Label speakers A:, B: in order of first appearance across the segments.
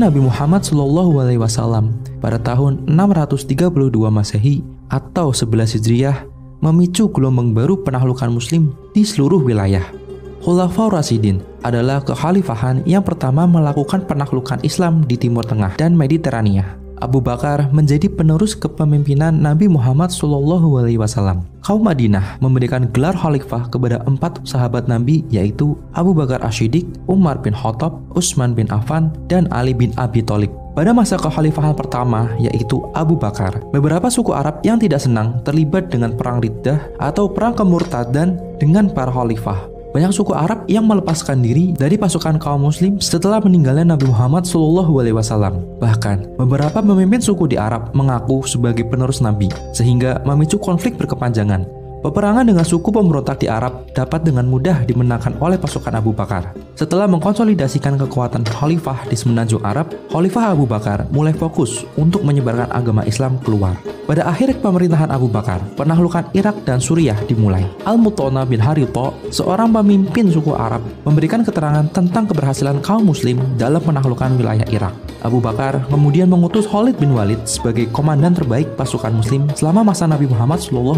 A: Nabi Muhammad SAW pada tahun 632 Masehi atau 11 Hijriah memicu gelombang baru penaklukan Muslim di seluruh wilayah. Khulafaur Rasyidin adalah kekhalifahan yang pertama melakukan penaklukan Islam di Timur Tengah dan Mediterania. Abu Bakar menjadi penerus kepemimpinan Nabi Muhammad SAW. Kaum Madinah memberikan gelar khalifah kepada 4 sahabat Nabi, yaitu Abu Bakar Asy-Syiddiq, Umar bin Khattab, Utsman bin Affan, dan Ali bin Abi Thalib. Pada masa kekhalifahan pertama, yaitu Abu Bakar, beberapa suku Arab yang tidak senang terlibat dengan perang Riddah atau perang kemurtadan dengan para khalifah. Banyak suku Arab yang melepaskan diri dari pasukan kaum Muslim setelah meninggalnya Nabi Muhammad SAW. Bahkan, beberapa pemimpin suku di Arab mengaku sebagai penerus Nabi, sehingga memicu konflik berkepanjangan. Peperangan dengan suku pemberontak di Arab dapat dengan mudah dimenangkan oleh pasukan Abu Bakar. Setelah mengkonsolidasikan kekuatan khalifah di semenanjung Arab, Khalifah Abu Bakar mulai fokus untuk menyebarkan agama Islam keluar. Pada akhir pemerintahan Abu Bakar, penaklukan Irak dan Suriah dimulai. Al-Mutanna bin Harithah, seorang pemimpin suku Arab, memberikan keterangan tentang keberhasilan kaum Muslim dalam penaklukan wilayah Irak. Abu Bakar kemudian mengutus Khalid bin Walid sebagai komandan terbaik pasukan Muslim selama masa Nabi Muhammad SAW.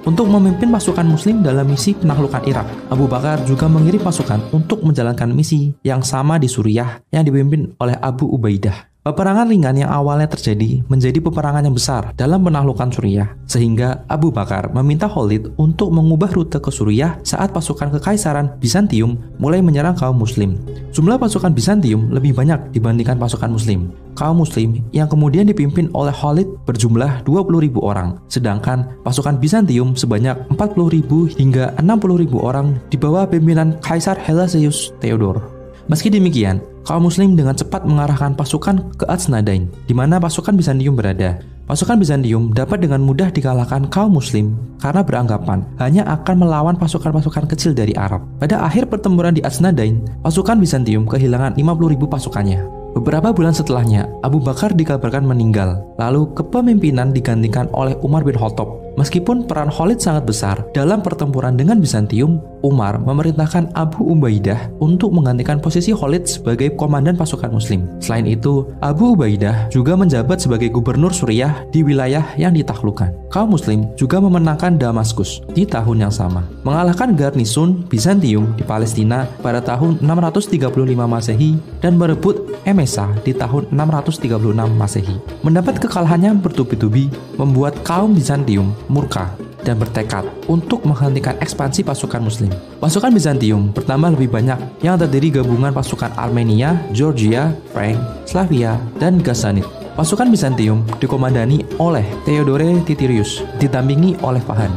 A: Untuk memimpin pasukan Muslim dalam misi penaklukan Irak, Abu Bakar juga mengirim pasukan untuk menjalankan misi yang sama di Suriah yang dipimpin oleh Abu Ubaidah. Peperangan ringan yang awalnya terjadi menjadi peperangan yang besar dalam penaklukan Suriah, sehingga Abu Bakar meminta Khalid untuk mengubah rute ke Suriah saat pasukan Kekaisaran Bizantium mulai menyerang kaum Muslim. Jumlah pasukan Bizantium lebih banyak dibandingkan pasukan Muslim. Kaum Muslim yang kemudian dipimpin oleh Khalid berjumlah 20.000 orang, sedangkan pasukan Bizantium sebanyak 40.000 hingga 60.000 orang di bawah pimpinan Kaisar Gelasius Theodore. Meski demikian, kaum Muslim dengan cepat mengarahkan pasukan ke Atsnadain, di mana pasukan Bizantium berada. Pasukan Bizantium dapat dengan mudah dikalahkan kaum Muslim karena beranggapan hanya akan melawan pasukan-pasukan kecil dari Arab. Pada akhir pertempuran di Atsnadain, pasukan Bizantium kehilangan 50.000 pasukannya. Beberapa bulan setelahnya, Abu Bakar dikabarkan meninggal, lalu kepemimpinan digantikan oleh Umar bin Khattab. Meskipun peran Khalid sangat besar dalam pertempuran dengan Bizantium, Umar memerintahkan Abu Ubaidah untuk menggantikan posisi Khalid sebagai komandan pasukan Muslim. Selain itu, Abu Ubaidah juga menjabat sebagai gubernur Suriah di wilayah yang ditaklukkan. Kaum Muslim juga memenangkan Damaskus di tahun yang sama, mengalahkan garnison Bizantium di Palestina pada tahun 635 Masehi dan merebut Emesa di tahun 636 Masehi. Mendapat kekalahan yang bertubi-tubi membuat kaum Bizantium murka dan bertekad untuk menghentikan ekspansi pasukan Muslim. Pasukan Bizantium pertama lebih banyak, yang terdiri gabungan pasukan Armenia, Georgia, Frank, Slavia, dan Ghassanid. Pasukan Bizantium dikomandani oleh Theodore Titirius, didampingi oleh Fahan.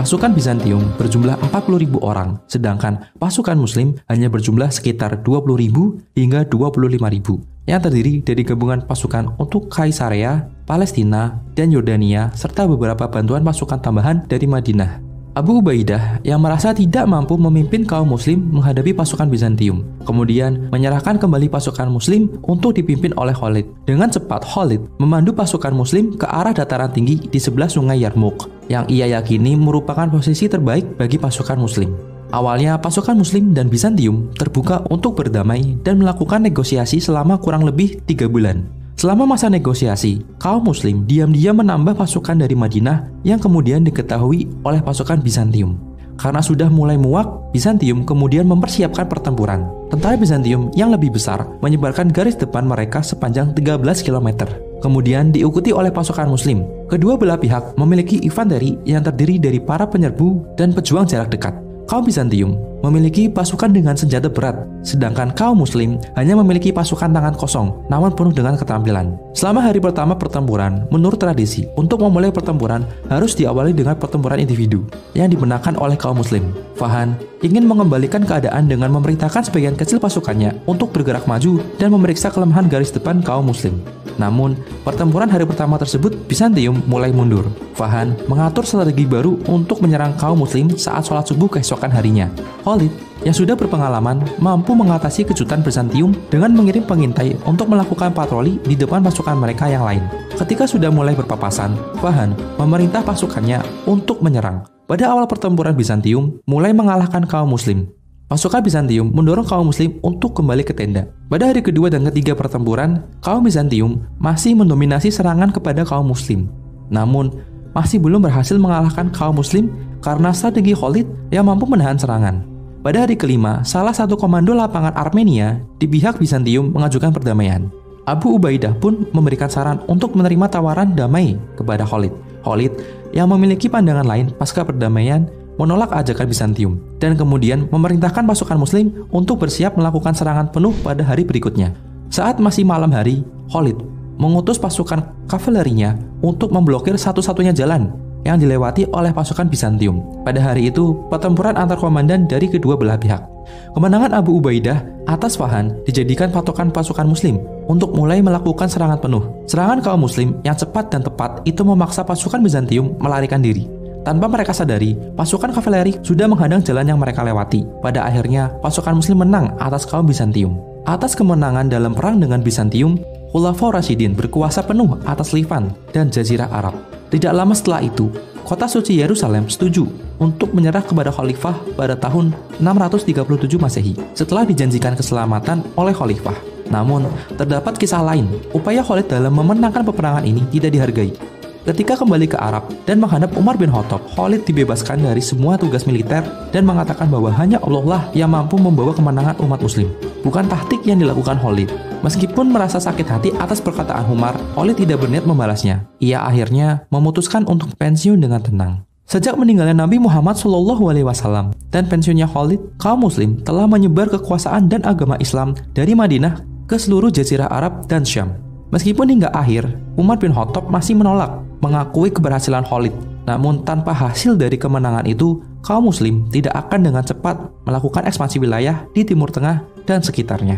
A: Pasukan Bizantium berjumlah 40.000 orang, sedangkan pasukan Muslim hanya berjumlah sekitar 20.000 hingga 25.000, yang terdiri dari gabungan pasukan untuk Kaisarea, Palestina, dan Yordania, serta beberapa bantuan pasukan tambahan dari Madinah. Abu Ubaidah yang merasa tidak mampu memimpin kaum Muslim menghadapi pasukan Bizantium, kemudian menyerahkan kembali pasukan Muslim untuk dipimpin oleh Khalid. Dengan cepat, Khalid memandu pasukan Muslim ke arah dataran tinggi di sebelah sungai Yarmouk, yang ia yakini merupakan posisi terbaik bagi pasukan Muslim. Awalnya, pasukan Muslim dan Bizantium terbuka untuk berdamai dan melakukan negosiasi selama kurang lebih 3 bulan. Selama masa negosiasi, kaum Muslim diam-diam menambah pasukan dari Madinah yang kemudian diketahui oleh pasukan Bizantium. Karena sudah mulai muak, Bizantium kemudian mempersiapkan pertempuran. Tentara Bizantium yang lebih besar menyebarkan garis depan mereka sepanjang 13 km. Kemudian diikuti oleh pasukan Muslim. Kedua belah pihak memiliki infanteri yang terdiri dari para penyerbu dan pejuang jarak dekat. Kaum Bizantium memiliki pasukan dengan senjata berat, sedangkan kaum muslim hanya memiliki pasukan tangan kosong, namun penuh dengan keterampilan. Selama hari pertama pertempuran, menurut tradisi, untuk memulai pertempuran harus diawali dengan pertempuran individu yang dimenangkan oleh kaum muslim. Fahan ingin mengembalikan keadaan dengan memerintahkan sebagian kecil pasukannya untuk bergerak maju dan memeriksa kelemahan garis depan kaum muslim. Namun, pertempuran hari pertama tersebut Bizantium mulai mundur. Fahan mengatur strategi baru untuk menyerang kaum muslim saat sholat subuh keesokan harinya. Khalid yang sudah berpengalaman mampu mengatasi kejutan Bizantium dengan mengirim pengintai untuk melakukan patroli di depan pasukan mereka yang lain. Ketika sudah mulai berpapasan, Fahan memerintah pasukannya untuk menyerang. Pada awal pertempuran Bizantium mulai mengalahkan kaum muslim. Pasukan Bizantium mendorong kaum muslim untuk kembali ke tenda. Pada hari kedua dan ketiga pertempuran, kaum Bizantium masih mendominasi serangan kepada kaum muslim. Namun, masih belum berhasil mengalahkan kaum muslim karena strategi Khalid yang mampu menahan serangan. Pada hari kelima, salah satu komando lapangan Armenia di pihak Bizantium mengajukan perdamaian. Abu Ubaidah pun memberikan saran untuk menerima tawaran damai kepada Khalid. Khalid yang memiliki pandangan lain pasca perdamaian menolak ajakan Bizantium dan kemudian memerintahkan pasukan muslim untuk bersiap melakukan serangan penuh pada hari berikutnya. Saat masih malam hari, Khalid mengutus pasukan kavalerinya untuk memblokir satu-satunya jalan yang dilewati oleh pasukan Bizantium. Pada hari itu, pertempuran antar komandan dari kedua belah pihak. Kemenangan Abu Ubaidah atas Fahan dijadikan patokan pasukan muslim untuk mulai melakukan serangan penuh. Serangan kaum muslim yang cepat dan tepat itu memaksa pasukan Bizantium melarikan diri. Tanpa mereka sadari, pasukan kavaleri sudah menghadang jalan yang mereka lewati. Pada akhirnya, pasukan muslim menang atas kaum Bizantium. Atas kemenangan dalam perang dengan Bizantium, Khulafaur Rasyidin berkuasa penuh atas Livan dan Jazirah Arab. Tidak lama setelah itu, kota suci Yerusalem setuju untuk menyerah kepada khalifah pada tahun 637 Masehi setelah dijanjikan keselamatan oleh khalifah. Namun, terdapat kisah lain, upaya Khalid dalam memenangkan peperangan ini tidak dihargai. Ketika kembali ke Arab dan menghadap Umar bin Khattab, Khalid dibebaskan dari semua tugas militer dan mengatakan bahwa hanya Allah lah yang mampu membawa kemenangan umat muslim, bukan taktik yang dilakukan Khalid. Meskipun merasa sakit hati atas perkataan Umar, Khalid tidak berniat membalasnya. Ia akhirnya memutuskan untuk pensiun dengan tenang. Sejak meninggalnya Nabi Muhammad SAW dan pensiunnya Khalid, kaum muslim telah menyebar kekuasaan dan agama Islam dari Madinah ke seluruh Jazirah Arab dan Syam. Meskipun hingga akhir, Umar bin Khattab masih menolak mengakui keberhasilan Khalid. Namun tanpa hasil dari kemenangan itu, kaum muslim tidak akan dengan cepat melakukan ekspansi wilayah di Timur Tengah dan sekitarnya.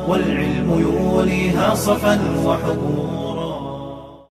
B: والعلم يوليها صفا وحبورا